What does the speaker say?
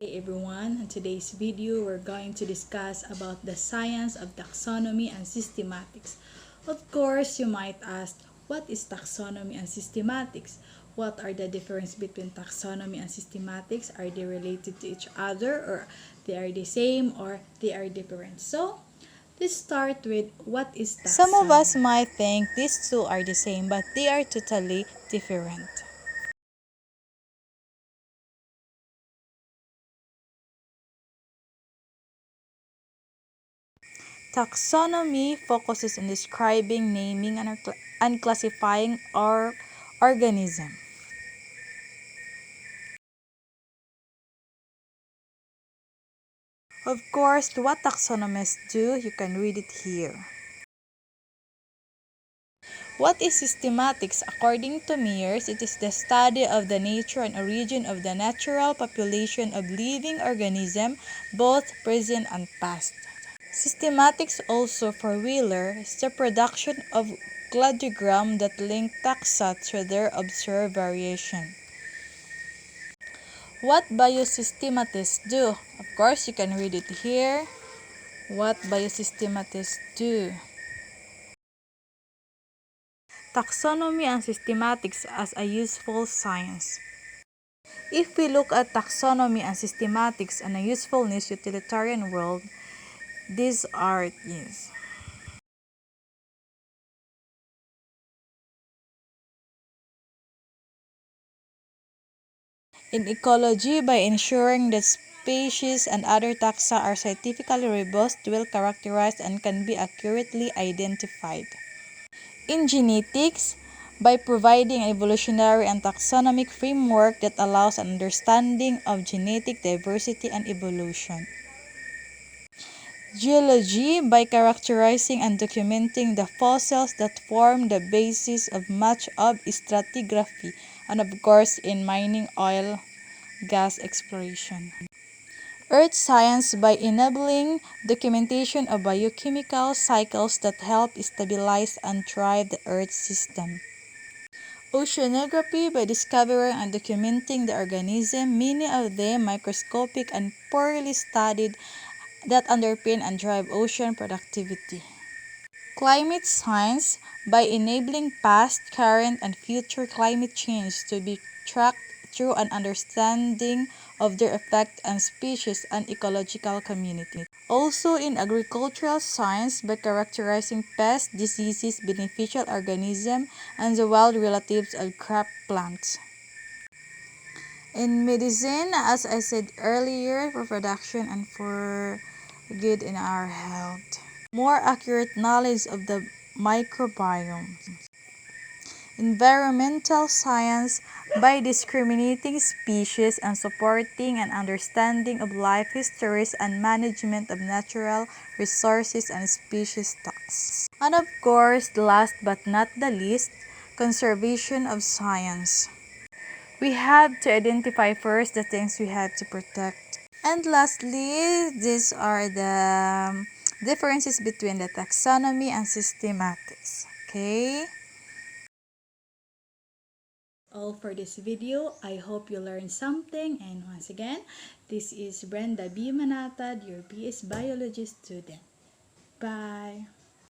Hey everyone, in today's video we're going to discuss about the science of taxonomy and systematics. Of course, you might ask, what is taxonomy and systematics? What are the difference between taxonomy and systematics? Are they related to each other, or they are the same, or they are different? So, let's start with what is taxonomy. Some of us might think these two are the same, but they are totally different. Taxonomy focuses on describing, naming, and classifying our organism. Of course, what taxonomists do, you can read it here. What is systematics? According to Mears, it is the study of the nature and origin of the natural population of living organisms, both present and past. Systematics, also for Wheeler, is the production of cladogram that link taxa to their observed variation. What biosystematists do? Of course, you can read it here. What biosystematists do? Taxonomy and systematics as a useful science. If we look at taxonomy and systematics in a usefulness utilitarian world, these are it is. In ecology, by ensuring that species and other taxa are scientifically robust, well characterized, and can be accurately identified. In genetics, by providing an evolutionary and taxonomic framework that allows an understanding of genetic diversity and evolution. Geology, by characterizing and documenting the fossils that form the basis of much of stratigraphy, and of course in mining, oil, gas exploration. Earth science, by enabling documentation of biochemical cycles that help stabilize and thrive the Earth system. Oceanography, by discovering and documenting the organisms, many of them microscopic and poorly studied, that underpin and drive ocean productivity. Climate science, by enabling past, current, and future climate change to be tracked through an understanding of their effect on species and ecological community. Also in agricultural science, by characterizing pests, diseases, beneficial organisms, and the wild relatives of crop plants. In medicine, as I said earlier, for production and for good in our health. More accurate knowledge of the microbiome. Environmental science, by discriminating species and supporting an understanding of life histories and management of natural resources and species stocks. And of course, last but not the least, conservation of science. We have to identify first the things we have to protect. And lastly, these are the differences between the taxonomy and systematics. Okay? All for this video. I hope you learned something, and once again, this is Brenda B. Manatad, your BS Biology student. Bye!